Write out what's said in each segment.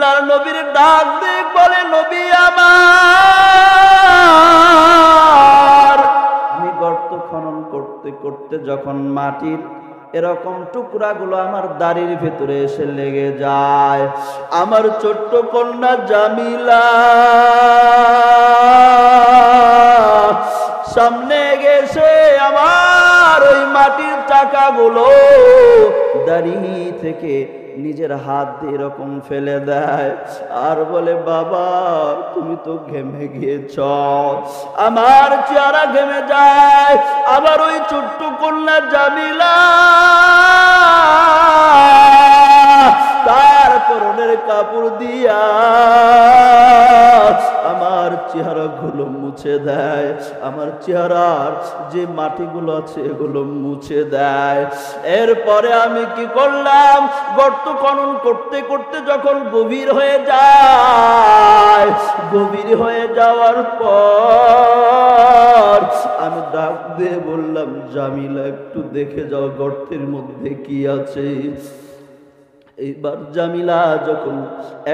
আল্লাহর নবীর ডাক দিয়ে বলে, নবী আমার। আমি গর্ত খনন করতে করতে যখন মাটির এরকম টুকরাগুলো আমার দাড়ির ভেতরে এসে লেগে যায়, আমার ছোট্ট কন্যা জামিলা সামনে গেছে আমার ওই মাটির চাকাগুলো দাড়ি থেকে নিজের হাত দিয়ে এরকম ফেলে দেয় আর বলে, বাবা তুমি তো ঘেমে গিয়েছ। আমার চেহারা ঘেমে যায়। আবার ওই ছোট্ট কন্যা জামিলা তার পরনের কাপড় দিয়া আমার চেহারাগুলো মুছে দেয়, আমার চেহারার যে মাটিগুলো আছে এগুলো মুছে দেয়। এরপরে আমি কি করলাম, গর্ত খনন করতে করতে যখন গভীর হয়ে যায়, গভীর হয়ে যাওয়ার পর আমি ডাক দিয়ে বললাম, জামিলা একটু দেখে যাও গর্তের মধ্যে কি আছে। এইবার জামিলা যখন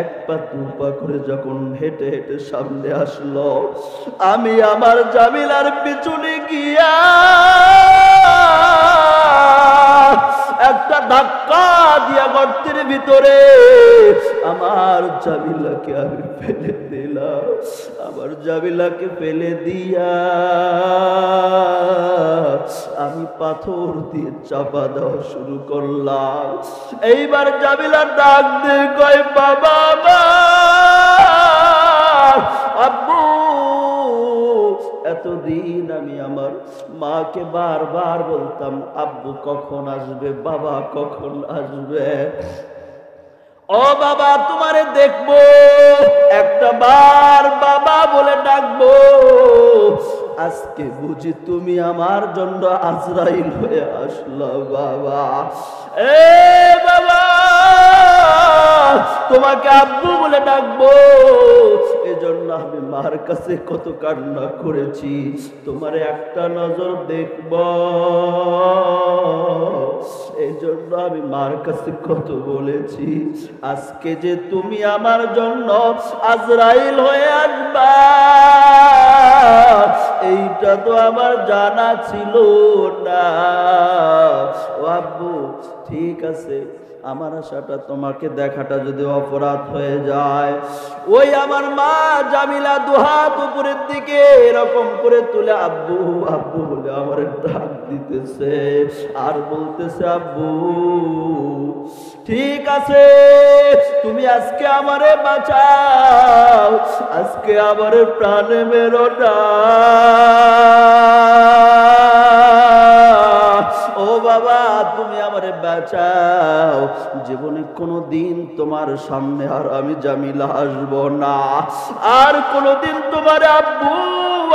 এক পা দু পা করে যখন হেঁটে হেঁটে সামনে আসলো, আমি আমার জামিলার পিছনে গিয়া একটা ধাক্কা দিয়া গর্তের ভিতরে আমার জামিলাকে আমি ফেলে দিলাম। আমার জামিলাকে ফেলে দিয়া আমি পাথর দিয়ে চাপা দেওয়া শুরু করলাম। এইবার জামিলা ডাক দিয়ে কয়, বাবা আব্বু, এতদিন আমি আমার মাকে বারবার বলতাম, আব্বু কখন আসবে, বাবা কখন আসবে, ও বাবা তোমারে দেখবো, একটা বার বাবা বলে ডাকবো। আজকে বুঝি তুমি আমার জন্য আজরাইল হয়ে আসলো বাবা। এ বাবা, তোমাকে আব্বু বলে ডাকবো, এজন্য আমি মার কাছে কত কান্না করেছি, তোমার একটা নজর দেখব, এই জন্য আমি মার কাছে কত বলেছি। আজকে যে তুমি আমার জন্য আজরাইল হয়ে আসবা, এইটা তো আমার জানা ছিল না। ও আব্বু, ঠিক আছে, আমার আশাটা তোমাকে দেখাটা যদি অপরাধ হয়ে যায়। ওই আমার মা জামিলা দুহাত উপরের দিকে এরকম করে তুলে আব্বু আব্বু বলে আমার ডাক দিতেছে আর বলতেছে, আব্বু ঠিক আছে, তুমি আজকে আমারে বাঁচাও, আজকে আমার প্রাণে মেরো না। ও বাবা, তুমি আমারে বাঁচাও, জীবনে কোনোদিন তোমার সামনে আর আমি জামিলা আসবো না, আর কোনোদিন তোমার আব্বু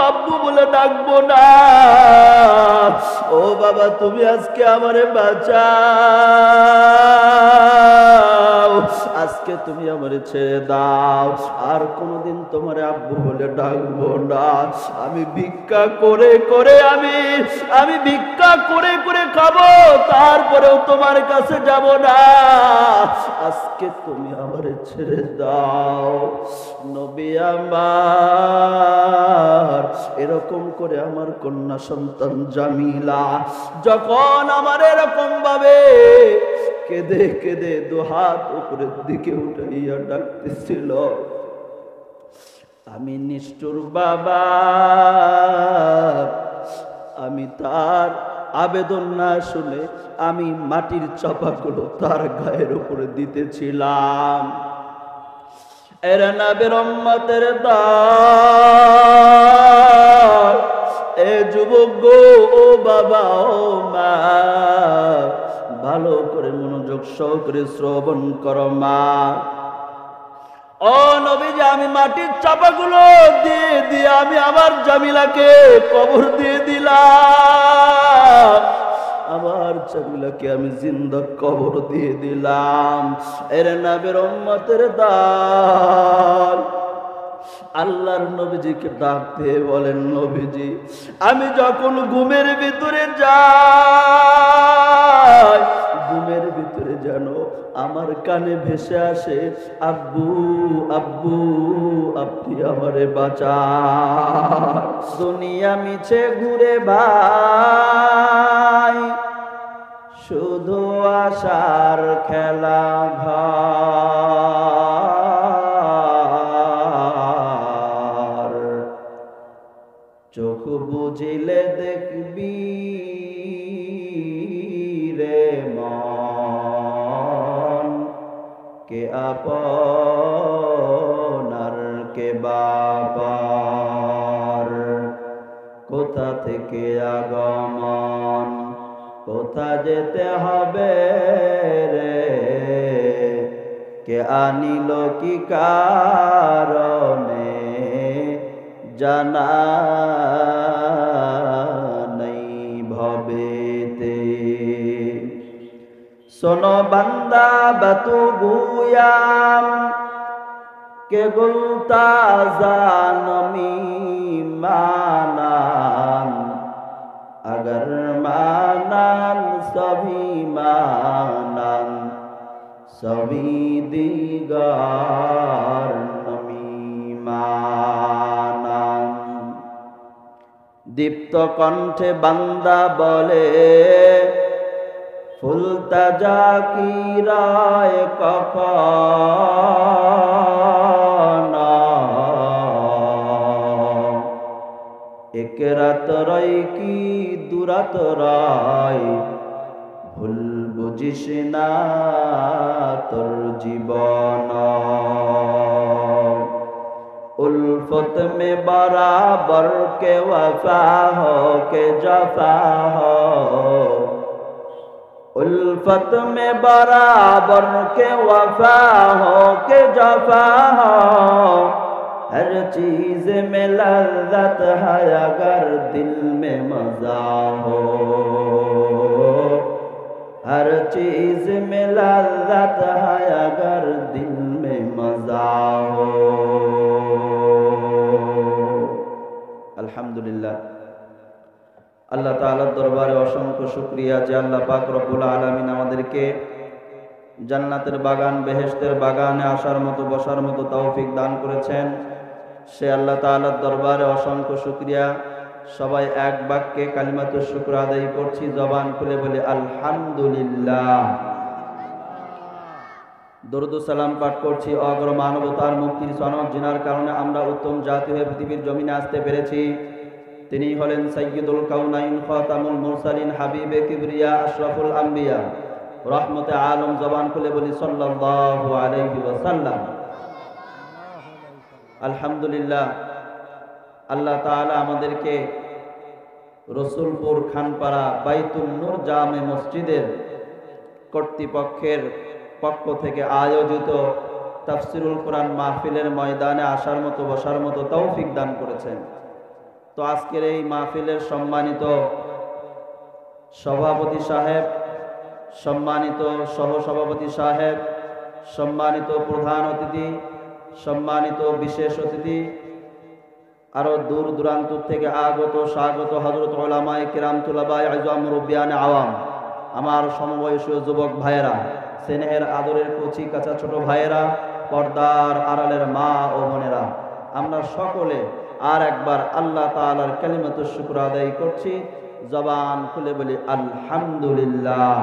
আব্বু বলে ডাকবো না। ও বাবা, তুমি আজকে আমারে বাঁচাও, আজকে তুমি আমারে ছেড়ে দাও, আর কোনোদিন তোমার আব্বু বলে ডাকবো না। আমি ভিক্ষা করে করে আমি ভিক্ষা করে করে খাবো, তারপরেও তোমার কাছে যাব না, আজকে তুমি আমারে ছেড়ে দাও। নবী আমার এরকম করে আমার কন্যা সন্তান জামিলা যখন আমার এরকম ভাবে কেঁদে কেঁদে দুহাত উপরের দিকে উঠাইয়া ডাকতেছিল, আমি নিষ্ঠুর বাবা, আমি তার আবেদন না শুনে আমি মাটির চাপাগুলো তার গায়ের উপরে দিতেছিলাম। এরা নবীর উম্মতের দল, এ যুবক গো, ও বাবা, ও মা, ভালো করে মনোযোগ সহকারে শ্রবণ করো মা। ও নবীজি, আমি মাটির চাপাগুলো দিয়ে দিয়ে আমি আমার জামিলাকে কবর দিয়ে দিলাম, আমার জামিলাকে আমি জিন্দা কবর দিয়ে দিলাম। এর নবীর উম্মতের দল আল্লাহর নবীজিকে ডাক দিয়ে বলেন, নবীজি, আমি যখন ঘুমের ভিতরে যাই, ঘুমের ভিতরে যেন আমার কানে ভেসে আসে, আব্বু আব্বু আপনি আমারে বাঁচান। দুনিয়া মিছে ঘুরে ভাই, শুধু আশার খেলা ঘর। চোখ বুঝিলে দেখবি রে মন, কে আপন আর কে বাবার। কোথা থেকে আগমন, কোথা যেতে হবে রে, কে আনিল কি কারণে, জানা নেই ভবেতে। শোনো বান্দা বাতু গুয়াম, কে গুলতা জানমি মানান, अगर मानन सभी मानन, सभी दिगार नमी मानन। दीप्त कण्ठे बंदा बोले, ফুলতা জাকিরায় কখনো, এক রাত রয় কি দুরাত রয়, ভুল বুঝিস না তোর জীবন। उल्फत में बराबर के वफा हो के जफा हो, उल्फत में बराबर के वफा हो के जफा हो। हर चीज में लज्जत है अगर दिल में मजा हो, हर चीज में लज्जत है अगर दिल में मजा हो। अल्हम्दुलिल्लाह, আল্লাহ তাআলার দরবারে অসংখ্য শুকরিয়া যে আল্লাহ পাক রব্বুল আলামিন আমাদেরকে জান্নাতের বাগান, বেহেশতের বাগানে আসার মতো, বসার মতো তৌফিক দান করেছেন। সে আল্লাহ তাআলার দরবারে অসংখ্য শুকরিয়া। সবাই এক বাক্যে কালিমাতুশ শুকর আদায় করছি, জবান খুলে বলি আলহামদুলিল্লাহ। দরুদ ও সালাম পাঠ করছি অগ্র মানবতার মুক্তির সনদ, যিনার কারণে আমরা উত্তম জাতি হয়ে পৃথিবীর জমিনে আসতে পেরেছি। তিনি হলেন সাইয়্যিদুল কাউনাইন, খাতামুল মুরসালিন, হাবিবে কিবরিয়া, আশরাফুল আম্বিয়া, রহমতে আলম। জবান খুলে বলি সাল্লাল্লাহু আলাইহি ওয়াসাল্লাম। আলহামদুলিল্লাহ, আল্লাহ তাআলা আমাদেরকে রসুলপুর খানপাড়া বাইতুন নূর জামে মসজিদের কর্তৃপক্ষের পক্ষ থেকে আয়োজিত তাফসিরুল কোরআন মাহফিলের ময়দানে আসার মতো, বসার মতো তৌফিক দান করেছেন। তো আজকের এই মাহফিলের সম্মানিত সভাপতি সাহেব, সম্মানিত সহসভাপতি সাহেব, সম্মানিত প্রধান অতিথি, সম্মানিত বিশেষ অতিথি, আরো দূর দূরান্ত থেকে আগত স্বাগত হযরত উলামায়ে কিরাম, তুলাবায়ে আযম, মুরব্বিয়ানে আওয়াম, আমার সমবয়সী যুবক ভাইয়েরা, স্নেহের আদরের কচি কাঁচা ছোট ভাইয়েরা, পর্দার আড়ালের মা ও বোনেরা, আমরা সকলে আর একবার আল্লাহ তাআলার কালিমাতুশ শুকর আদায় করছি। জবান খুলে বলি আলহামদুলিল্লাহ।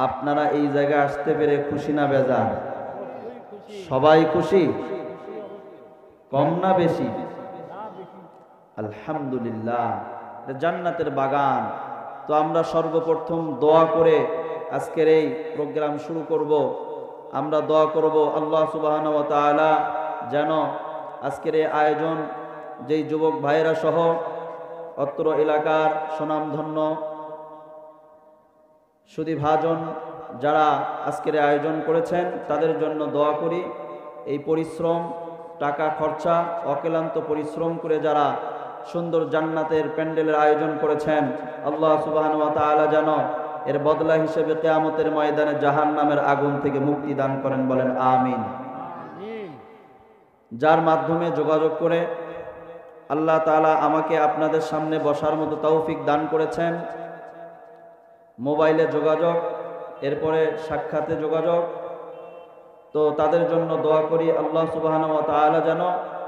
আপনারা এই জায়গায় আসতে পেরে খুশি না বেজার? সবাই খুশি? কম না বেশি? আলহামদুলিল্লাহ, জান্নাতের বাগান। তো আমরা সর্বপ্রথম দোয়া করে আজকের এই প্রোগ্রাম শুরু করব। আমরা দোয়া করব আল্লাহ সুবহানাহু ওয়া তাআলা যেন আজকের এই আয়োজন, যেই যুবক ভাইয়েরা সহ অত্র এলাকার সুনামধন্য সুধীভাজন যারা আজকের আয়োজন করেছেন, তাদের জন্য দোয়া করি। এই পরিশ্রম, টাকা খরচা, অক্লান্ত পরিশ্রম করে যারা সুন্দর জান্নাতের প্যান্ডেলের আয়োজন করেছেন, আল্লাহ সুবহানাহু ওয়া তাআলা যেন এর বদলা হিসেবে কিয়ামতের ময়দানে জাহান্নামের আগুন থেকে মুক্তি দান করেন, বলেন আমিন। যার মাধ্যমে যোগাযোগ করে আল্লাহ তাআলা আমাকে আপনাদের সামনে বসার মতো তৌফিক দান করেছেন, মোবাইলে যোগাযোগ, এরপরে সাক্ষাতে যোগাযোগ। তো তাদের জন্য দোয়া করি, আল্লাহ সুবহানাহু ওয়া তাআলা যেন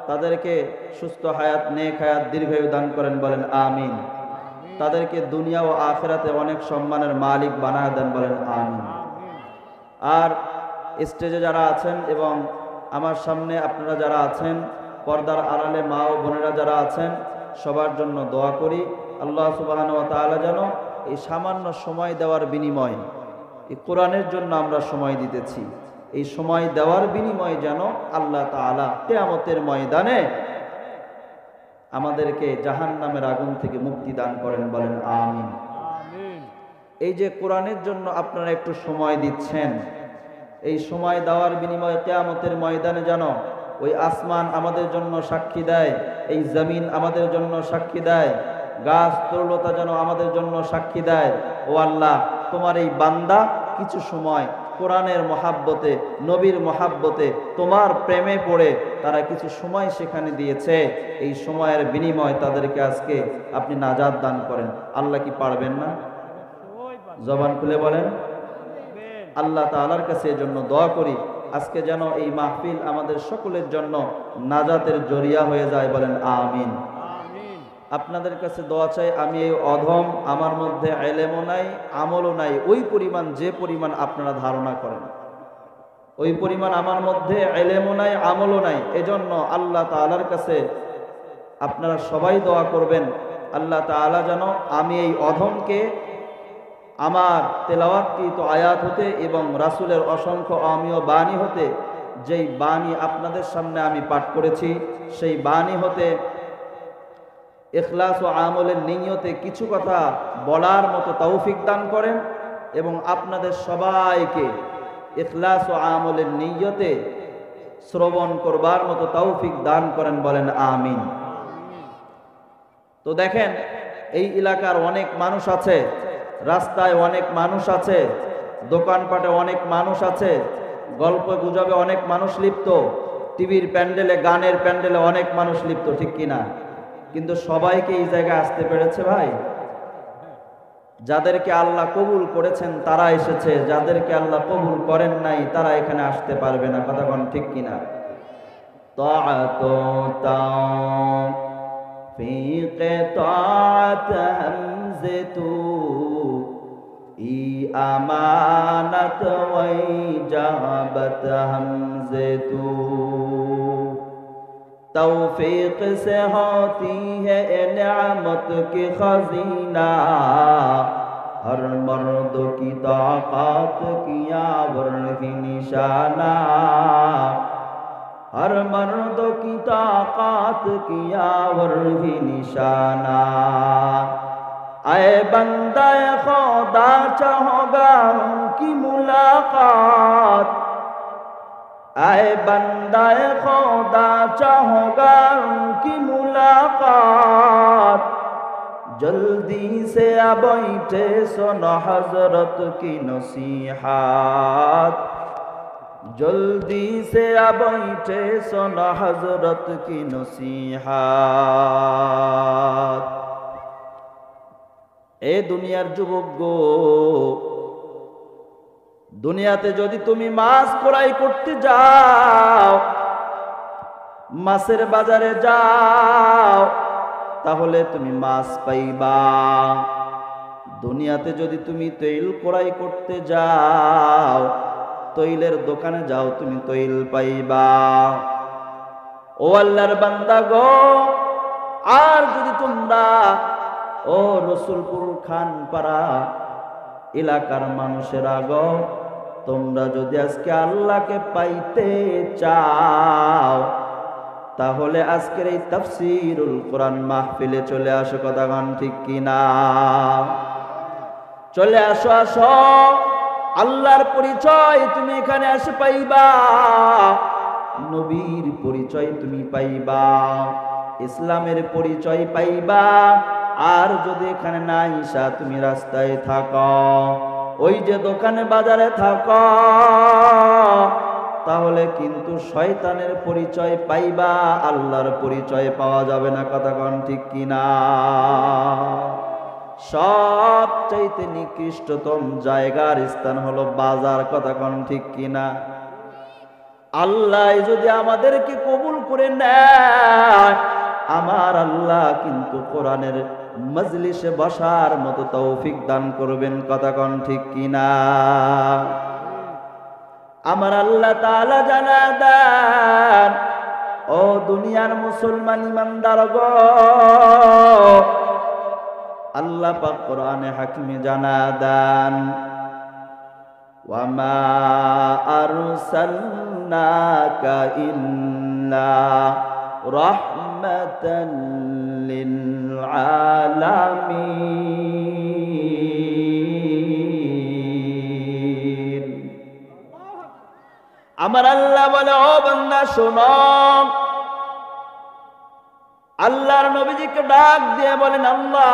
তাদেরকে সুস্থ হায়াত, নেক হায়াত, দীর্ঘায়ু দান করেন, বলেন আমিন। তাদেরকে দুনিয়া ও আখিরাতে অনেক সম্মানের মালিক বানায় দেন, বলেন আমিন। আর স্টেজে যারা আছেন এবং আমার সামনে আপনারা যারা আছেন, পর্দার আড়ালে মা ও বোনেরা যারা আছেন, সবার জন্য দোয়া করি, আল্লাহ সুবহানাহু ওয়া তাআলা যেন এই সামান্য সময় দেওয়ার বিনিময়ে, এই কোরআনের জন্য আমরা সময় দিতেছি, এই সময় দেওয়ার বিনিময়ে যেন আল্লাহ তাআলা কিয়ামতের ময়দানে আমাদেরকে জাহান্নামের আগুন থেকে মুক্তি দান করেন, বলেন আমিন। এই যে কোরআনের জন্য আপনারা একটু সময় দিচ্ছেন, এই সময় দেওয়ার বিনিময়ে কিয়ামতের ময়দানে যেন ওই আসমান আমাদের জন্য সাক্ষী দেয়, এই জমিন আমাদের জন্য সাক্ষী দেয়, গাছ তরুলতা যেন আমাদের জন্য সাক্ষী দেয়, ও আল্লাহ, তোমার এই বান্দা কিছু সময় কোরআনের মহাব্বতে, নবীর মহাব্বতে, তোমার প্রেমে পড়ে তারা কিছু সময় সেখানে দিয়েছে, এই সময়ের বিনিময় তাদেরকে আজকে আপনি নাজাত দান করেন। আল্লাহ কি পারবেন না? জবান খুলে বলেন। আল্লাহ তাআলার কাছে এজন্য দোয়া করি, আজকে যেন এই মাহফিল আমাদের সকলের জন্য নাজাতের জরিয়া হয়ে যায়, বলেন আমিন। আপনাদের কাছে দোয়া চাই, আমি এই অধম, আমার মধ্যে ইলমও নাই, আমলও নাই, ওই পরিমাণ যে পরিমাণ আপনারা ধারণা করেন, ওই পরিমাণ আমার মধ্যে ইলমও নাই, আমলও নাই। এজন্য আল্লাহ তাআলার কাছে আপনারা সবাই দোয়া করবেন, আল্লাহ তাআলা যেন আমি এই অধমকে আমার তেলাওয়াতকৃত আয়াত হতে এবং রাসূলের অসংখ্য অমীয় বাণী হতে, যেই বাণী আপনাদের সামনে আমি পাঠ করেছি, সেই বাণী হতে ইখলাস ও আমলের নিয়তে কিছু কথা বলার মতো তৌফিক দান করেন এবং আপনাদের সবাইকে ইখলাস ও আমলের নিয়তে শ্রবণ করবার মতো তৌফিক দান করেন, বলেন আমিন। তো দেখেন, এই এলাকার অনেক মানুষ আছে, রাস্তায় অনেক মানুষ আছে, দোকানপাটে অনেক মানুষ আছে, গল্প গুজবে অনেক মানুষ লিপ্ত, টিভির প্যান্ডেলে, গানের প্যান্ডেলে অনেক মানুষ লিপ্ত, ঠিক কিনা? কিন্তু সবাইকে এই জায়গায় আসতে পেরেছে ভাই? যাদেরকে আল্লাহ কবুল করেছেন তারা এসেছে, যাদেরকে আল্লাহ কবুল করেন নাই তারা এখানে আসতে পারবে না, কথা কোন ঠিক কিনা? আমানত ওয়াই জাবাত হামজতু तौफीक से होती है नेमत की खजीना, हर मर्द की ताकत किया वर्ही निशाना, हर मर्द की ताकत किया वर्ही निशाना। आए बंदा खुदा चाहोगा उनकी मुलाकात, आए बंदाए खुदा चाहोगा उनकी मुलाकात, जल्दी से आ बैठे सुनो हजरत की नसीहत, जल्दी से आ बैठे सुनो हजरत की नसीहत। ए दुनियार जुबक गो, দুনিয়াতে যদি তুমি মাছ ক্রয় করতে যাও, মাছের বাজারে যাও, তাহলে তুমি মাছ পাইবা। দুনিয়াতে যদি তুমি তৈল ক্রয় করতে যাও, তৈলের দোকানে যাও, তুমি তৈল পাইবা। ও আল্লাহর বান্দা গো, আর যদি তোমরা ও রসুলপুর খানপাড়া এলাকার মানুষেরা গো, তোমরা যদি আজকে আল্লাহকে পাইতে চাও, তাহলে আজকের এই তাফসীরুল কোরআন মাহফিলে চলে আসো, কথা গান ঠিক কিনা? চলে আসো, আসো, আল্লাহর পরিচয় তুমি এখানে এসে পাইবা, নবীর পরিচয় তুমি পাইবা, ইসলামের পরিচয় পাইবা। আর যদি এখানে না আইসা তুমি রাস্তায় থাকো, ওই যে দোকানে বাজারে থাকো, তাহলে কিন্তু শয়তানের পরিচয় পাইবা, আল্লাহর পরিচয় পাওয়া যাবে না, কথা কোন ঠিক কিনা? সবচাইতে নিকৃষ্টতম জায়গার স্থান হলো বাজার। কথা কোন ঠিক কিনা? আল্লাহ যদি আমাদেরকে কবুল করে নেয়, আমার আল্লাহ কিন্তু কোরআনের মজলিসে বসার মতো তৌফিক দান করবেন। কথা কোন ঠিক কিনা? আমার আল্লাহ তাআলা জানা দেন, ও দুনিয়ার মুসলমান ইমানদারগণ, আল্লাহ পাক কোরআনে হাকিমে জানা দেন, ওয়ামা আরসালনাকা ইল্লা রাহমাতাল লিল আলামিন। আমার আল্লাহ বলে, ও বান্দা শোনো, আল্লাহর নবীজিকে ডাক দিয়ে বলেন, আল্লাহ,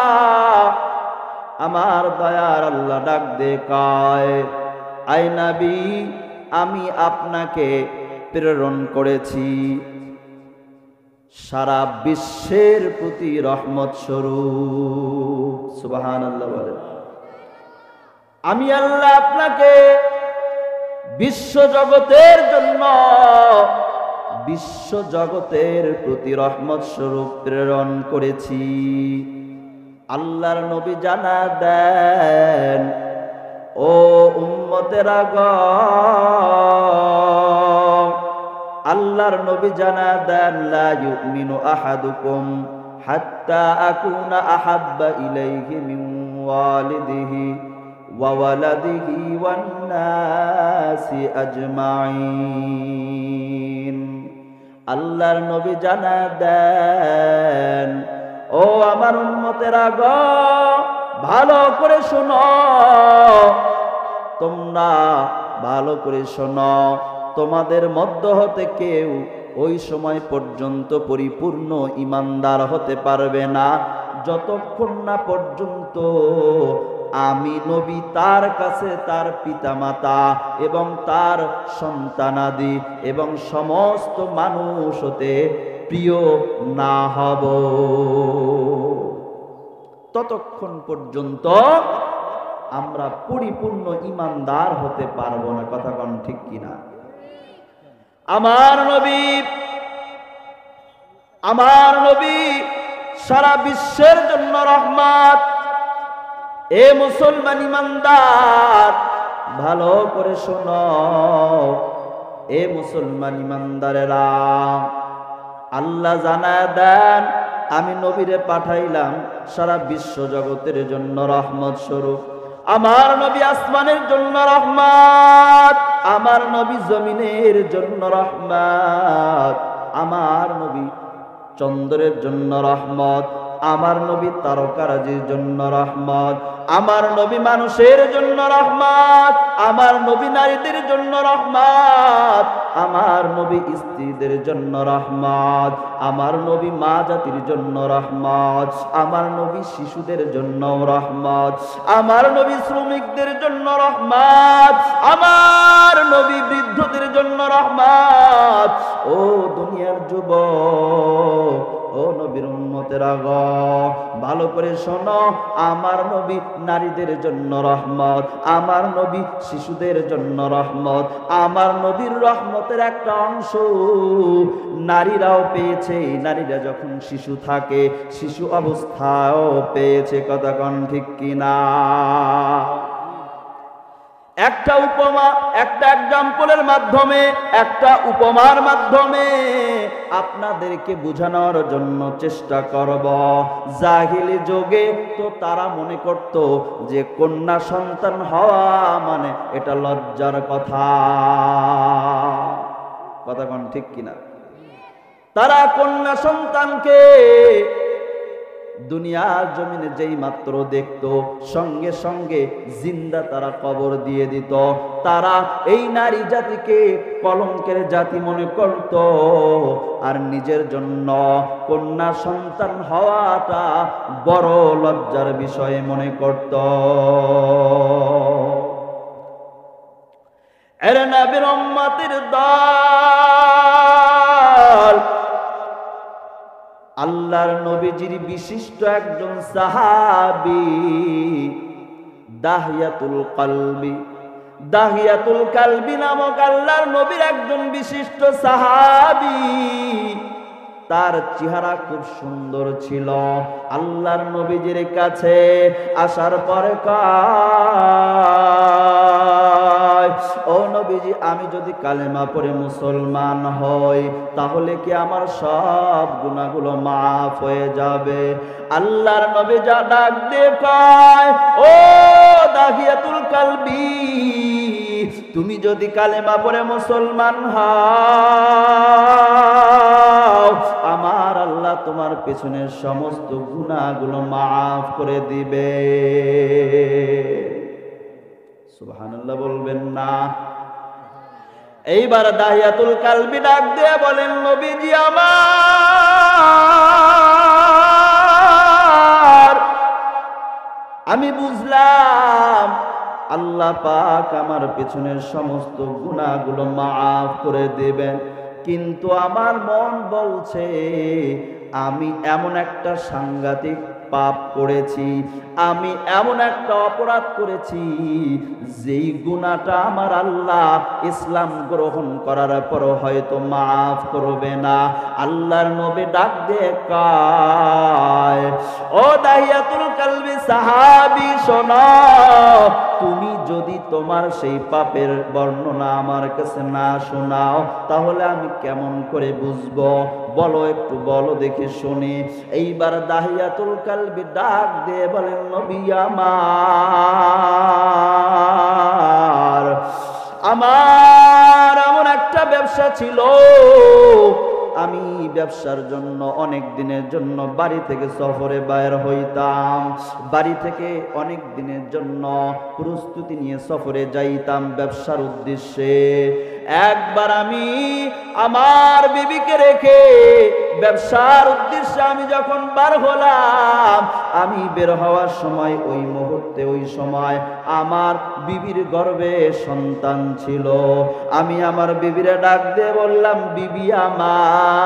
আমার দয়ার আল্লাহ ডাক দিয়ে কয়, আয় নবী, আমি আপনাকে প্রেরণ করেছি সারা বিশ্বের প্রতি রহমত স্বরূপ। সুবহানাল্লাহ বলেন। আমি আল্লাহ আপনাকে বিশ্ব জগতের প্রতি রহমত স্বরূপ প্রেরণ করেছি। আল্লাহর নবী জানা দেন, ও উম্মতেরা গো, আল্লাহর নবী জানা দেন, লা ইউমিনু আহাদুকুম হাত্তা আকুনা আহাব্বা ইলাইহি মিন ওয়ালিদিহি ওয়া ওয়ালাদিহি ওয়ান নাসি আজমাইন। আল্লাহর নবী জানা দেন, ও আমার উম্মতেরা গো, ভালো করে শোনো, তোমরা ভালো করে শোনো, তোমাদের মধ্য হতে কেউ ওই সময় পর্যন্ত পরিপূর্ণ ঈমানদার হতে পারবে না যতক্ষণ না পর্যন্ত আমি নবী তার কাছে তার পিতামাতা এবং তার সন্তানাদি এবং সমস্ত মানুষ হতে প্রিয় না হব, ততক্ষণ পর্যন্ত আমরা পরিপূর্ণ ঈমানদার হতে পারবো না। কথা কোন ঠিক কিনা? আমার নবী সারা বিশ্বের জন্য রহমত। এ মুসলমান ঈমানদার, ভালো করে শোনো, এ মুসলমান ঈমানদারেরা, আল্লাহ জানা দেন, আমি নবীরে পাঠাইলাম সারা বিশ্ব জগতের জন্য রহমত স্বরূপ। আমার নবী আসমানের জন্য রহমত, আমার নবী জমিনের জন্য রহমত, আমার নবী চন্দ্রের জন্য রহমত, আমার নবী তারকারাজির জন্য রহমত, আমার নবী মানুষের জন্য রহমত, আমার নবী নারীদের জন্য রহমত, আমার নবী স্ত্রীদের জন্য রহমত, আমার নবী মা জাতির জন্য রহমত, আমার নবী শিশুদের জন্য রহমত, আমার নবী শ্রমিকদের জন্য রহমত, আমার নবী বৃদ্ধদের জন্য রহমত। ও দুনিয়ার যুবক, ও নবীর উম্মতেরা গো, ভালো করে শোনো, আমার নবী নারীদের জন্য রহমত, আমার নবী শিশুদের জন্য রহমত, আমার নবীর রহমতের একটা অংশ নারীরাও পেয়েছে। নারীরা যখন শিশু থাকে, শিশু অবস্থায়ও পেয়েছে। কথা কোন ঠিক কিনা? একটা উপমা, একটা এক্সাম্পলের মাধ্যমে, একটা উপমার মাধ্যমে আপনাদেরকে বোঝানোর জন্য চেষ্টা করব। জাহিলি যুগে তো তারা মনে করত যে কন্যা সন্তান হওয়া মানে এটা লজ্জার কথা। কথা কোন ঠিক কিনা? তারা কন্যা সন্তানকে দুনিয়ার জমিনে যেই মাত্র দেখতো, সঙ্গে সঙ্গে জিন্দা তারা কবর দিয়ে দিত। তারা এই নারী জাতিকে কলঙ্কের জাতি মনে করত, আর নিজের জন্য কন্যা সন্তান হওয়াটা বড় লজ্জার বিষয় মনে করত। এর নবীর উম্মতের দল, আল্লাহর নবীজির বিশিষ্ট একজন সাহাবী দাহিয়াতুল কালবি নামক আল্লাহর নবীর একজন বিশিষ্ট সাহাবী। তার চেহারা খুব সুন্দর ছিল। আল্লাহর নবীজির কাছে আসার পরে কয়, ও নবীজি, আমি যদি কালেমা পড়ে মুসলমান হই তাহলে কি আমার সব গুনাহগুলো মাফ হয়ে যাবে? আল্লাহর নবী যা ডাক দিয়ে কয়, ও দাহিয়াতুল কালবি, তুমি যদি কালেমা পড়ে মুসলমান হও, আমার আল্লাহ তোমার পেছনের সমস্ত গুনাহগুলো মাফ করে দিবে। সুবহানাল্লাহ বলবেন না? এইবার দাহিয়াতুল কালবি ডাক দিয়ে বলেন, নবীজি আমার, আমি বুঝলাম আল্লাহ পাক আমার পেছনের সমস্ত গুনাহগুলো মাফ করে দেবেন, কিন্তু আমার মন বলছে আমি এমন একটা সাংঘাতিক পাপ করেছি, আমি এমন একটা অপরাধ করেছি যেই গুনাহটা আমার আল্লাহ ইসলাম গ্রহণ করার পর হয়তো মাফ করবে না। আল্লাহর নবী ডাক দিয়ে কয়, ও দাহিয়াতুল কালবি সাহাবী, শোনো, তুমি যদি তোমার সেই পাপের বর্ণনা আমার কাছে না শোনাও তাহলে আমি কেমন করে বুঝবো? বলো, একটু বলো দেখে শুনি। এইবার দাহিয়াতুল কালবি ডাক দিয়ে বলেন, নবী আমার এমন একটা ব্যবসা ছিল, আমি ব্যবসার জন্য অনেক দিনের জন্য বাড়ি থেকে সফরে বাইর হইতাম, বাড়ি থেকে অনেক দিনের জন্য প্রস্তুতি নিয়ে সফরে যাইতাম ব্যবসার উদ্দেশ্যে। একবার আমি আমার বিবিকে রেখে ব্যবসার উদ্দেশ্যে আমি যখন বার হলাম, আমি বের হওয়ার সময় ওই মুহূর্তে ওই সময় আমার বিবির গর্ভে সন্তান ছিল। আমি আমার বিবিরে ডাক দিয়ে বললাম, বিবি আমার,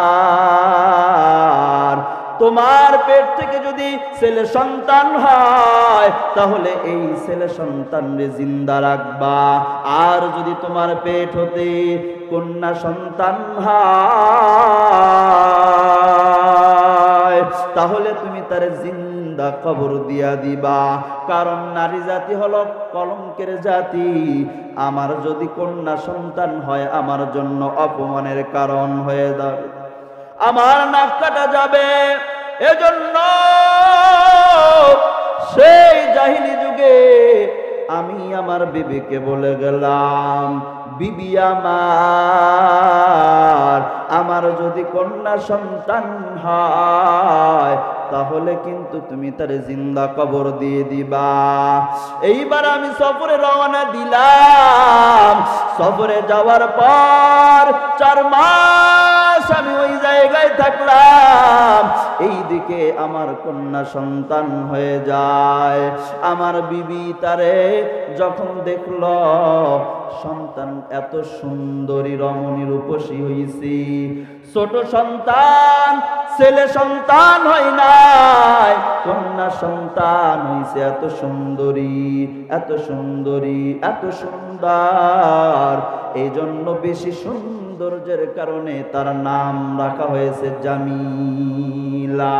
তোমার পেট থেকে যদি ছেলে সন্তান হয় তাহলে এই ছেলে সন্তানরে জিন্দা রাখবা, আর যদি তোমার পেট হতে কন্যা সন্তান হয় তাহলে তুমি তার জিন্দা কবর দিয়া দিবা, কারণ নারী জাতি হলো কলঙ্কের জাতি। আমার যদি কন্যা সন্তান হয় আমার জন্য অপমানের কারণ হয়ে যাবে, আমার নাক কাটা যাবে। এজন্য সেই জাহিলি যুগে আমি আমার বিবিকে বলে গেলাম, বিবি আমার যদি কন্যা সন্তান হয় তাহলে কিন্তু তুমি তার জিন্দা কবর দিয়ে দিবা। এইবার আমি সফরে রওনা দিলাম। সফরে যাওয়ার পর 4 মাস আমি ওই জায়গায় থাকলাম। এইদিকে আমার কন্যা সন্তান হয়ে যায়। আমার বিবি তারে যখন দেখলো সন্তান এত সুন্দরী রমণী রূপসী হইছি, ছোট সন্তান ছেলে সন্তান হয় নাই, কন্যা সন্তান হইছে, এত সুন্দরী এত সুন্দরী এত সুন্দর, এই জন্য বেশি সৌন্দর্যের কারণে তার নাম রাখা হয়েছে জামিলা।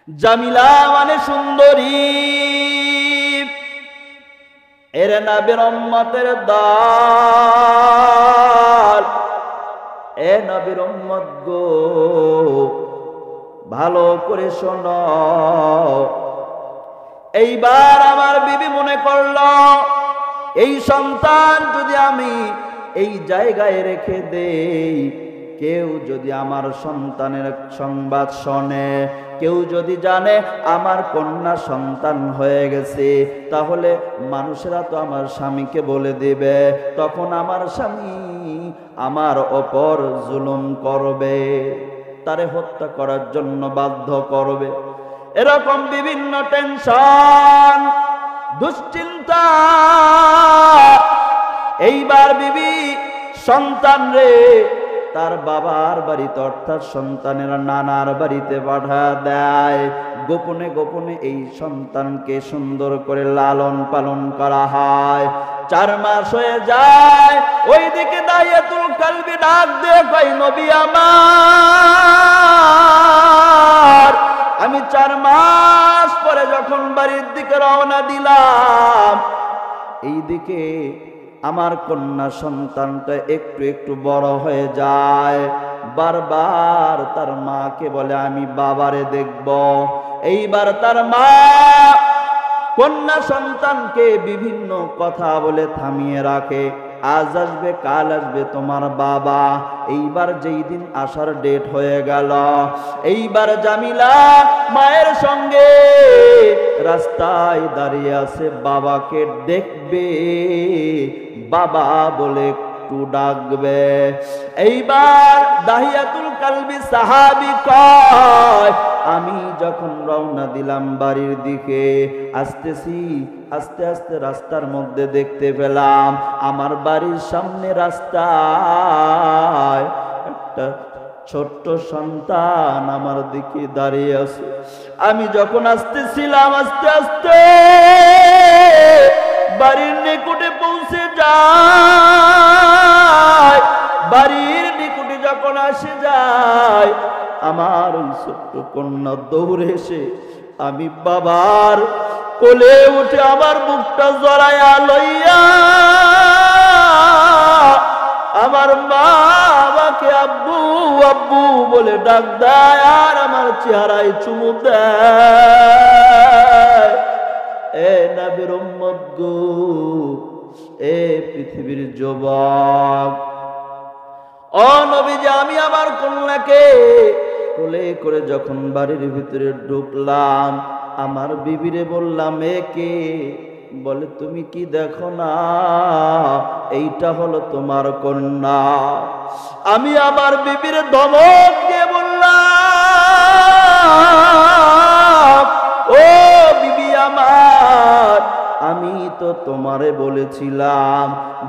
জামিলা মানে সুন্দরী। এর নবীর উম্মতের দল, এ নবীর উম্মত গো, ভালো করে শোনো। এইবার আমার বিবি মনে করল এই সন্তান যদি আমি এই জায়গায় রেখে দেই, কেউ যদি আমার সন্তানের সংবাদ শোনে, কেউ যদি জানে আমার কন্যা সন্তান হয়ে গেছে, তাহলে মানুষেরা তো আমার স্বামীকে বলে দিবে, তখন আমার স্বামী আমার ওপর জুলুম করবে, তারে হত্যা করার জন্য বাধ্য করবে। এরকম বিভিন্ন টেনশন দুশ্চিন্তা। এইবার বিবি সন্তান রে তার বাবার বাড়িতে অর্থাৎ সন্তানেরা নানার বাড়িতে পাঠা দেয়। গোপনে গোপনে এই সন্তানকে সুন্দর করে লালন পালন করা হয়। 4 মাস হয়ে যায়। ওইদিকে দাহিয়াতুল কালবি ডাক দিয়ে কয়, নবী আমার, আমি 4 মাস পরে যখন বাড়ির দিকে রওনা দিলাম, এইদিকে আমার কন্যা সন্তানটা একটু একটু বড় হয়ে যায়। বারবার তার মাকে বলে আমি বাবারে দেখব। এইবার তার মা কন্যা সন্তানকে বিভিন্ন কথা বলে থামিয়ে রাখে। আজ আসবে কাল আসবে তোমার বাবা। এইবার যেই দিন আসার ডেট হয়ে গেল, এইবার জামিলা মায়ের সঙ্গে রাস্তায় দাঁড়িয়ে আছে, বাবাকে দেখবে, বাবা বলে একটু ডাকবে। এইবার দাহিয়াতুল কালবি সাহাবী কয়, আমি যখন রওনা দিলাম বাড়ির দিকে, আসতেছি, আস্তে আস্তে রাস্তার মধ্যে দেখতে পেলাম আমার বাড়ির সামনে রাস্তায় একটা ছোট্ট সন্তান আমার দিকে দাঁড়িয়ে আছে। আমি যখন আসতেছিলাম, আস্তে আস্তে বাড়ির নিকটে পৌঁছে যায়। বাড়ির নিকটে যখন আসে যায়, আমার ওই ছোট্ট কন্যা দৌড়ে এসে আমি বাবার কোলে উঠে আমার মুখটা জড়াইয়া লইয়া আমার মা আমাকে আব্বু আব্বু বলে ডাক দেয়, আর আমার চেহারায় চুমু দেয়। এ নবীর উম্মত গো, এ পৃথিবীর যুবক, ও নবীজি, আমি আমার কন্যাকে কোলে করে যখন বাড়ির ভিতরে ঢুকলাম, আমার বিবিরে বললাম, একে? বলে, তুমি কি দেখো না, এইটা হলো তোমার কন্যা। আমি আমার বিবিরে ধমক দিয়ে বললাম, ও বিবি আমার, আমি তো তোমারে বলেছিলাম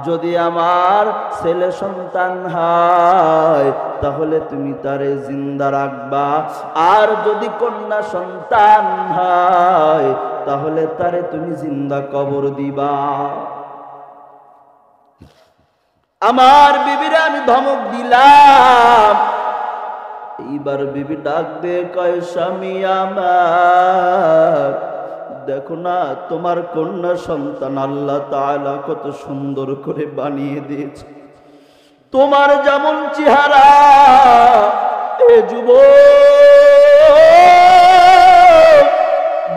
যদি আমার ছেলে সন্তান হয় তাহলে তুমি তারে জিন্দা রাখবা, আর যদি কন্যা সন্তান হয় তাহলে তারে তুমি জিন্দা কবর দিবা। আমার বিবিরে আমি ধমক দিলাম। এইবার বিবি ডাক দিয়ে কয়, স্বামী আমার, দেখো না তোমার কন্যা সন্তান আল্লাহ তাআলা কত সুন্দর করে বানিয়ে দিয়েছে, তোমার যেমন চেহারা, এ যুবক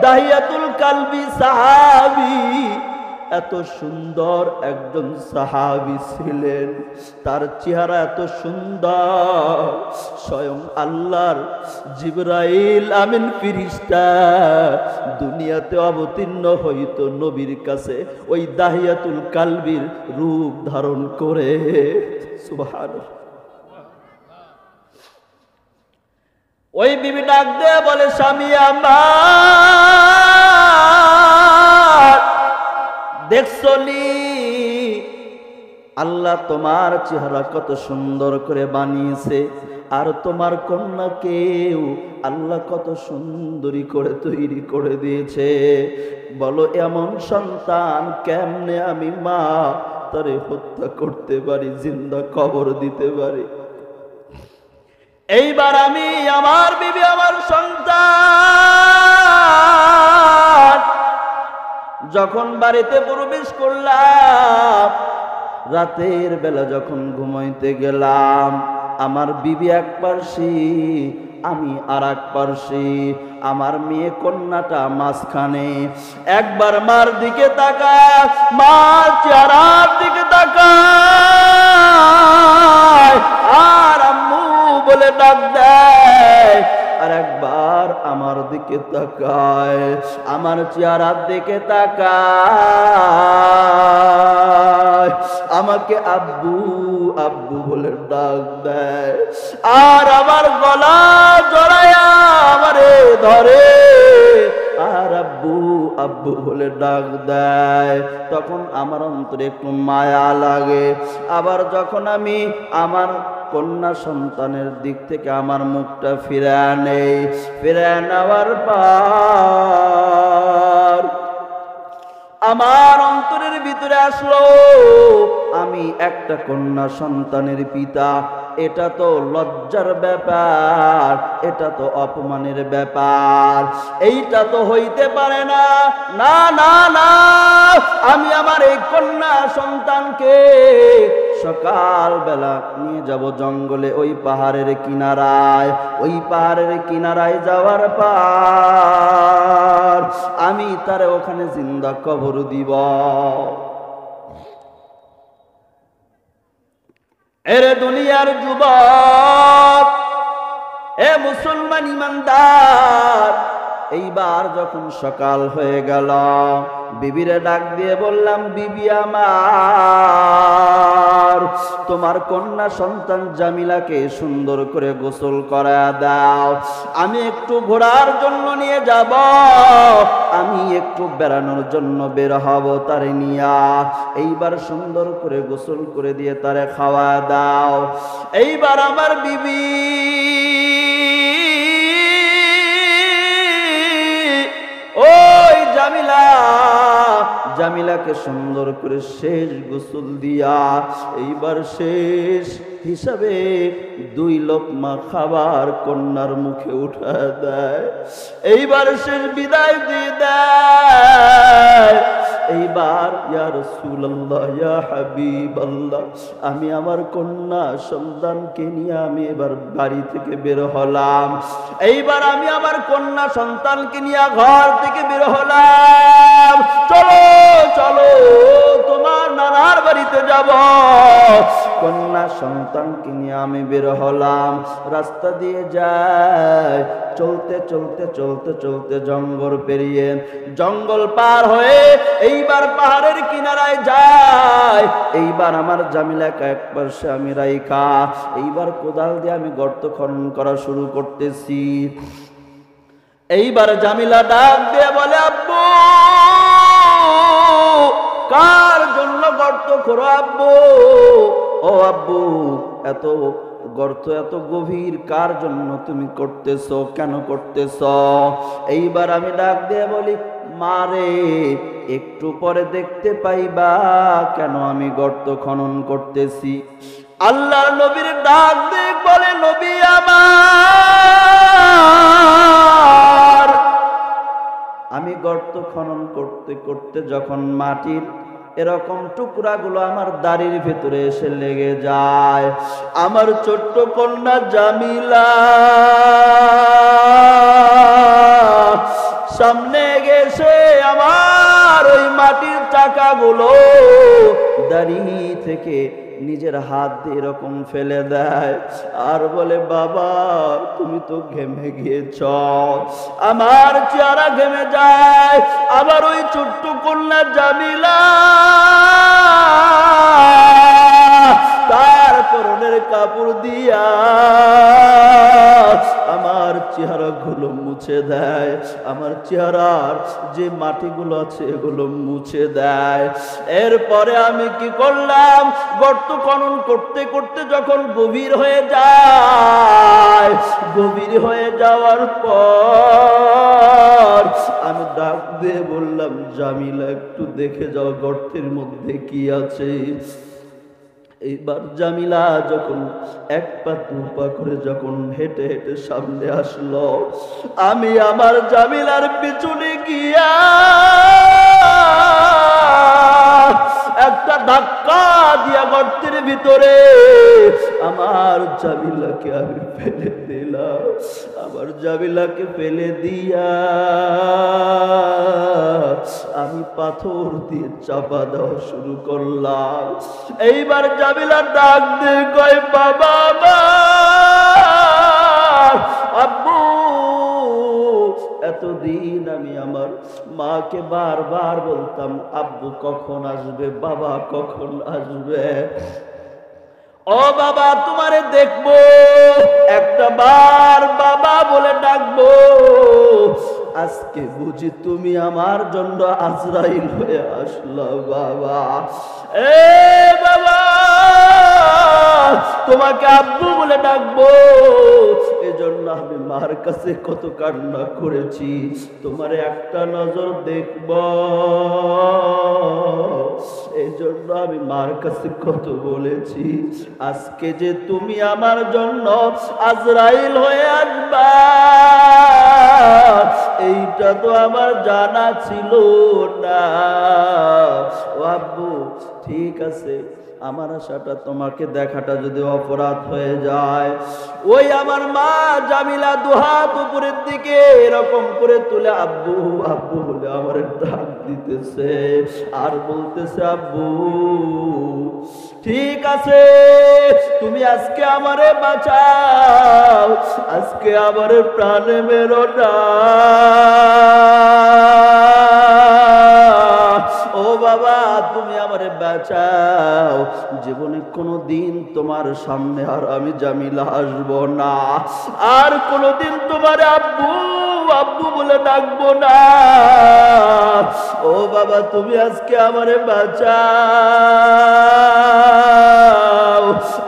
দাহিয়াতুল কালবি সাহাবী এত সুন্দর একজন সাহাবী ছিলেন, তার চেহারা এত সুন্দর, স্বয়ং আল্লাহর জিবরাইল আমিন ফেরেশতা দুনিয়াতে অবতীর্ণ হইতো নবীর কাছে ওই দাহিয়াতুল কালবির রূপ ধারণ করে। সুবহানাল্লাহ। ওই বিবি ডাক দিয়ে বলে, স্বামী আমার, দেখছলি আল্লাহ তোমার চেহারা কত সুন্দর করে বানিয়েছে, আর তোমার কন্যাকেও আল্লাহ কত সুন্দরী করে তৈরি করে দিয়েছে। বলো এমন সন্তান কেমনে আমি মা তারে হত্যা করতে পারি, জিন্দা কবর দিতে পারি? এইবার আমি আমার বিবি আমার সন্তান যখন বাড়িতে প্রবেশ করলাম, রাতের বেলা যখন ঘুমাইতে গেলাম, আমার বিবি এক পার্শ্বে, আমি আর এক পার্শ্বে, আমার মেয়ে কন্যাটা মাঝখানে। একবার মার দিকে তাকায়, মার চেহারার দিকে তাকায়, আর আম্মু বলে ডাক দেয়, আর একবার আমার দিকে তাকায়, আমার চেহারার দিকে তাকায়, আমাকে আব্বু আব্বু বলে ডাক দেয়, আর আমার গলা জড়ায়া আমারে ধরে, আর আব্বু আব্বু বলে ডাক দেয়। তখন আমার অন্তরে একটু মায়া লাগে। আবার যখন আমি আমার কন্যা সন্তানের দিক থেকে আমার মুখটা ফিরে নেই। ফিরে নেওয়ার পর আমার অন্তরের ভিতরে আসলো আমি একটা কন্যা সন্তানের পিতা। এটা তো লজ্জার ব্যাপার, এটা তো অপমানের ব্যাপার, এইটা তো হইতে পারে না। না না না, আমি আমার এই কন্যা সন্তানকে সকালবেলা নিয়ে যাব জঙ্গলে, ওই পাহাড়ের কিনারায়। ওই পাহাড়ের কিনারায় যাওয়ার পর আমি তারে ওখানে জিন্দা কবর দিব। এরে দুনিয়ার যুবক, এ মুসলমান ইমানদার, এইবার যখন সকাল হয়ে গেল, বিবিরে ডাক দিয়ে বললাম, বিবি আমার, তোমার কন্যা সন্তান জামিলাকে সুন্দর করে গোসল করা দাও। আমি একটু ঘোরার জন্য নিয়ে যাব, আমি একটু বেড়ানোর জন্য বের হব তারে নিয়া। এইবার সুন্দর করে গোসল করে দিয়ে তারে খাওয়া দাও। এইবার আমার বিবি ওই জামিলাকে সুন্দর করে শেষ গোসল দিয়া এইবার শেষ হিসাবে 2 লোকমা খাবার কন্যার মুখে উঠা দেয়। এইবার শেষ বিদায় দিয়ে দেয়। এইবার ইয়া রাসূলুল্লাহ, ইয়া হাবিবাল্লাহ, আমি আমার কন্যা সন্তানকে নিয়ে আমি এবার বাড়ি থেকে বের হলাম। এইবার আমি আমার কন্যা সন্তানকে নিয়ে ঘর থেকে বের হলাম। চলো চলো, তোমার নানার বাড়িতে যাব। কন্যা সন্তানকে নিয়ে আমি বের হলাম। রাস্তা দিয়ে যায়, চলতে চলতে চলতে চলতে জঙ্গল পেরিয়ে, জঙ্গল পার হয়ে এইবার পাহাড়ের কিনারায় যায়। এইবার আমার জামিলাকে এক পাশে আমি রাইখা এইবার কোদাল দিয়ে আমি গর্ত খনন করা শুরু করতেছি। এইবার জামিলা ডাক দিয়ে বলে, আব্বু, কার জন্য গর্ত খোঁড়ো আব্বু? ও আব্বু, এত গর্ত এত গভীর কার জন্য তুমি করতেছো, কেন করতেছো? এইবার আমি ডাক দিয়ে বলি, মারে, একটু পরে দেখতে পাইবা কেন আমি গর্ত খনন করতেছি। আল্লাহর নবীর ডাক দিয়ে বলে, নবী আমার, আমি গর্ত খনন করতে করতে যখন মাটির এরকম টুকরাগুলো আমার দাড়ির ভেতরে এসে লেগে যায়, আমার ছোট্ট কন্যা জামিলা সামনে গেছে আমার ওই মাটির চাকাগুলো দাড়ি থেকে নিজের হাত দিয়ে এরকম ফেলে দেয় আর বলে, বাবা, তুমি তো ঘেমে গিয়েছ। আমার চেহারা ঘেমে যায়। আবার ওই ছোট্ট কন্যা জামিলা তার পরনের কাপড় দিয়া আমার চেহারাগুলো মুছে দেয়, আমার চেহারার যে মাটিগুলো আছে এগুলো মুছে দেয়। এরপরে আমি কি করলাম, গর্ত খনন করতে করতে যখন গভীর হয়ে যায়, গভীর হয়ে যাওয়ার পর আমি ডাক দিয়ে বললাম, জামিলা, একটু দেখে যাও গর্তের মধ্যে কি আছে। এইবার জামিলা যখন 1 পা 2 পা করে যখন হেঁটে হেঁটে সামনে আসলো, আমি আমার জামিলার পিছনে গিয়া একটা ধাক্কা দিয়া গর্তের ভিতরে আমার জামিলাকে আমি ফেলে দিলাম। আমার জামিলাকে ফেলে দিয়া আমি পাথর দিয়ে চাপা দেওয়া শুরু করলাম। এইবার জামিলা ডাক দিয়ে কয়, বাবা, আব্বু, এতদিন আমি আমার মাকে বারবার বলতাম, আব্বু কখন আসবে, বাবা কখন আসবে, ও বাবা তোমারে দেখবো, একটা বার বাবা বলে ডাকবো। আজকে বুঝি তুমি আমার জন্য আজরাইল হয়ে আসলো বাবা। এ বাবা, তোমাকে আব্বু বলে ডাকবো। এজন্য আমি মার কাছে কত কান্না করেছি, তোমার একটা নজর দেখব, এই জন্য আমি মার কাছে কত বলেছি। আজকে যে তুমি আমার জন্য আজরাইল হয়ে আসবা, এইটা তো আমার জানা ছিল না। ও আব্বু, ঠিক আছে, আমার আশাটা তোমাকে দেখাটা যদি অপরাধ হয়ে যায়। ওই আমার মা জামিলা দুহাত উপরের দিকে এরকম করে তুলে আব্বু আব্বু বলে আমার ডাক দিতেছে আর বলতেছে, আব্বু ঠিক আছে, তুমি আজকে আমারে বাঁচাও, আজকে আমারে প্রাণে মেরো না। ও বাবা, তুমি আমারে বাঁচাও, জীবনে কোনোদিন তোমার সামনে আর আমি জামিলা আসবো না, আর কোনোদিন তোমার আব্বু আব্বু বলে ডাকবো না। ও বাবা, তুমি আজকে আমারে বাঁচাও,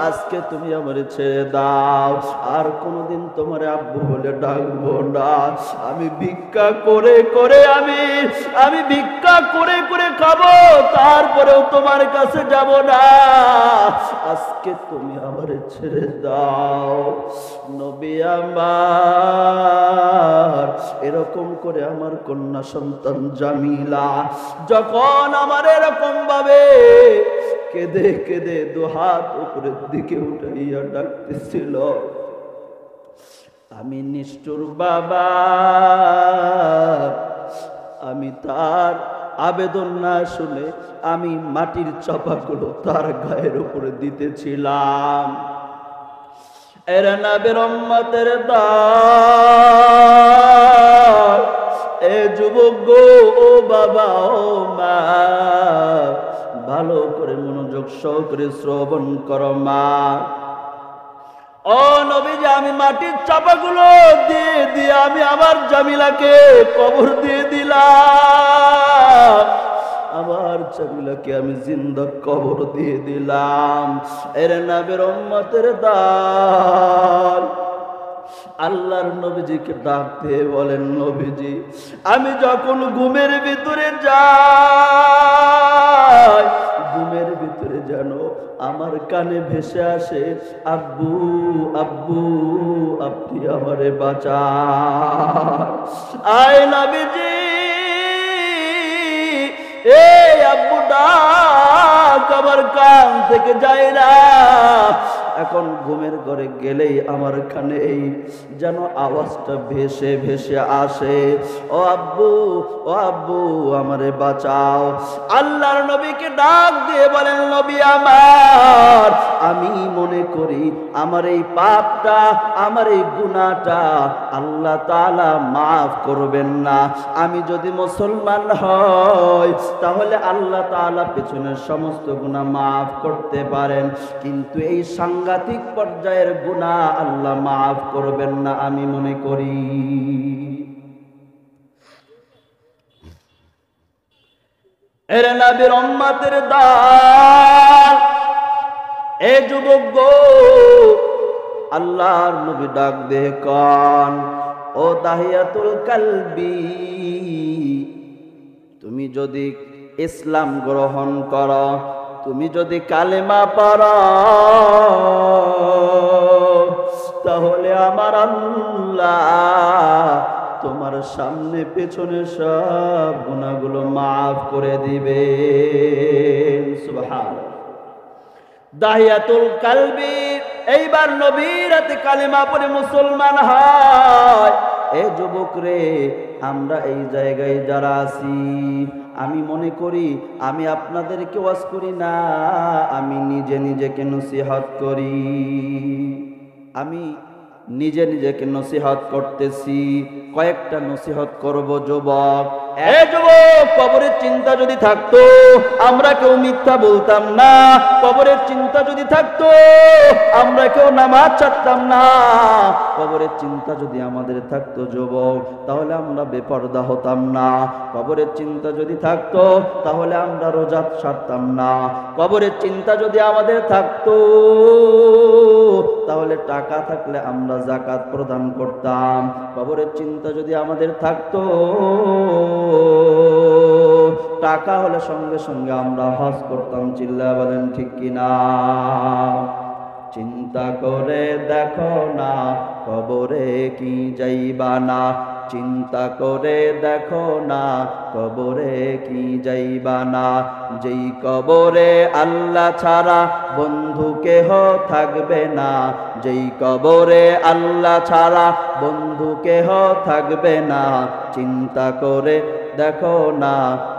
আজকে তুমি আমারে ছেড়ে দাও, আর কোনোদিন তোমার আব্বু বলে ডাকবো না। আমি ভিক্ষা করে করে আমি ভিক্ষা করে করে খাবো, তারপরেও তোমার কাছে যাব না। আজকে তুমি আমারে ছেড়ে দাও। নবী আমার এরকম করে আমার কন্যা সন্তান জামিলা যখন আমার এরকম ভাবে কেঁদে কেঁদে দুহাত উপরের দিকে উঠাইয়া ডাকতেছিল, আমি নিষ্ঠুর বাবা, আমি তার আবেদন না শুনে আমি মাটির চাপাগুলো তার গায়ের উপরে দিতেছিলাম। এরা নবীর উম্মতের দল, এ যুবক গো, ও বাবা, ও মা, ভালো করে মনোযোগ সহকারে শ্রবণ করো মা। ও নবীজি, আমি মাটির চাপাগুলো দিয়ে দিয়ে আমি আমার জামিলাকে কবর দিয়ে দিলাম, আমার জামিলাকে আমি জিন্দা কবর দিয়ে দিলাম। এর নবীর উম্মতের দল আল্লাহর নবীজিকে ডাকতে বলেন, নবীজি আমি যখন ঘুমের ভিতরে যাই, ঘুমের ভিতরে যেন আমার কানে ভেসে আসে, আব্বু আব্বু আপনি আমারে বাঁচান। আয় নবীজি, এই আব্বু ডাক আমার কান থেকে যায় না। এখন ঘুমের ঘরে গেলেই আমার কানে এই যেন আওয়াজটা ভেসে ভেসে আসে, ও আব্বু ও আব্বু আমারে বাঁচাও। আল্লাহর নবীকে ডাক দিয়ে বলেন, নবী আমার, আমি মনে করি আমার এই পাপটা, আমার এই গুনাহটা আল্লাহ তাআলা মাফ করবেন না। আমি যদি মুসলমান হই তাহলে আল্লাহ তাআলা পেছনের সমস্ত গুনাহ মাফ করতে পারেন, কিন্তু এই সাংঘাতিক পর্যায়ের গুনাহ আল্লাহ মাফ করবেন না আমি মনে করি। এর নবীর উম্মতের দল, এ যুবক গো, আল্লাহর নবী ডাক দে কন, ও দাহিয়াতুল কালবি, তুমি যদি ইসলাম গ্রহণ করো, তুমি যদি কালেমা পড়ো, তাহলে আমার আল্লাহ তোমার সামনে পেছনে সব গুনাহগুলো মাফ করে দিবে। সুবহানাল্লাহ। দাহিয়াতুল কালবি এইবার নবীর হাতে কালেমা পড়ে মুসলমান হয়। এ যুবক রে, আমরা এই জায়গায় যারা আছি, আমি মনে করি আমি আপনাদেরকে ওয়াজ করি না, আমি নিজে নিজেকে নসিহত করি, আমি নিজে নিজেকে নসিহত করতেছি। কয়েকটা নসিহত করব যুবক। এ যুবক, কবরের চিন্তা যদি থাকতো আমরা কেউ মিথ্যা বলতাম না, কবরের চিন্তা যদি থাকতো আমরা কেউ নামাজ ছাড়তাম না, কবরের চিন্তা যদি আমাদের থাকতো যুবক তাহলে আমরা বেপরদা হতাম না, কবরের চিন্তা যদি থাকতো তাহলে আমরা রোজা ছাড়তাম না, কবরের চিন্তা যদি আমাদের থাকতো তাহলে টাকা থাকলে আমরা যাকাত প্রদান করতাম। কবরের চিন্তা যদি আমাদের থাকতো, টাকা হলে সঙ্গে সঙ্গে আমরা হজ করতাম। চিল্লা বলেন ঠিক কিনা? চিন্তা করে দেখো না কবরে কি যাইবা না, চিন্তা করে দেখো না কবরে কি যাইবা না। যেই কবরে আল্লাহ ছাড়া বন্ধু কেহ থাকবে না, যেই কবরে আল্লাহ ছাড়া বন্ধু কেহ থাকবে না। চিন্তা করে দেখো না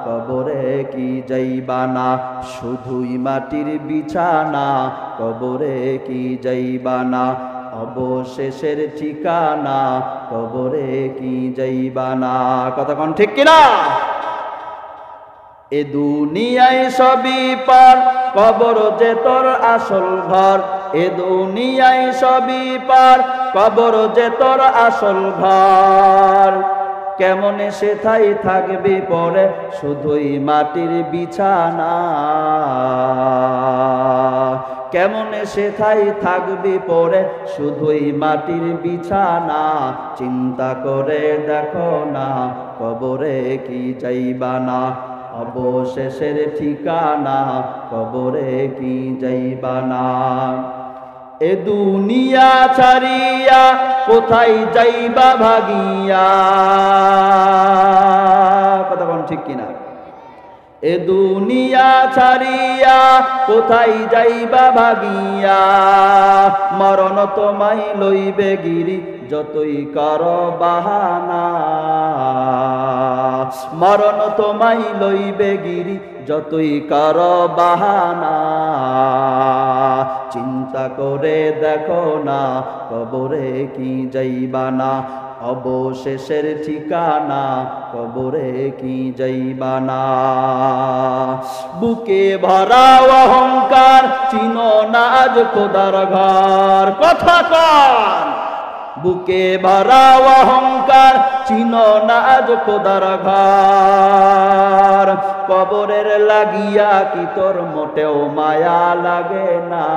কবরে কি যাইবা না, শুধুই মাটির বিছানা কবরে কি যাইবা না। অবশেষের ঠিকানা কবরে কি যাইবা না। কথা কোন ঠিক কিনা? এ দুনিয়ায় সবই পার, কবর যে তোর আসল ঘর। এ দুনিয়ায় সবই পার, কবর যে তোর আসল ঘর। কেমনে সেথাই থাকবি পরে শুধুই মাটির বিছানা, কেমনে সেথাই থাকবি পরে শুধুই মাটির বিছানা। চিন্তা করে দেখো না কবরে কি যাইবা না, অবশেষের ঠিকানা কবরে কি যাইবা না। এ দুনিয়া ছাড়িয়া কোথায় যাইবা ভাগিয়া। কথা কোন ঠিক কিনা? এ দুনিয়া ছাড়িয়া কোথায় যাইবা ভাগিয়া। মরণ তোমায় লইবে গিরি যতই কর বাহানা, মরণ তোমায় লইবে গিরি যতই কর বাহানা। চিন্তা করে দেখো না কবরে কি যাইবা না, অবশেষের ঠিকানা কবরে কি যাইবা না। বুকে ভরা অহংকার চিনো না আজ খোদার ঘর। কথা কন। বুকে ভরা অহংকার চিনো না আজ খোদার ঘর। কবরের লাগিয়া কি তোর মোটেও মায়া লাগে না,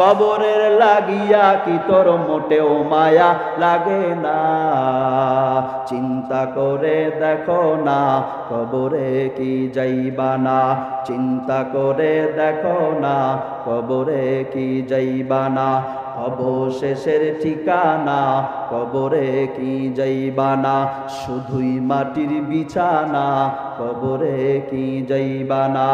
কবরের লাগিয়া কি তোর মোটেও মায়া লাগে না। চিন্তা করে দেখো না কবরে কি যাইবা না, চিন্তা করে দেখো না কবরে কি যাইবা না। অবশেষের ঠিকানা কবরে কি যাইবা না, শুধুই মাটির বিছানা কবরে কি যাইবা না।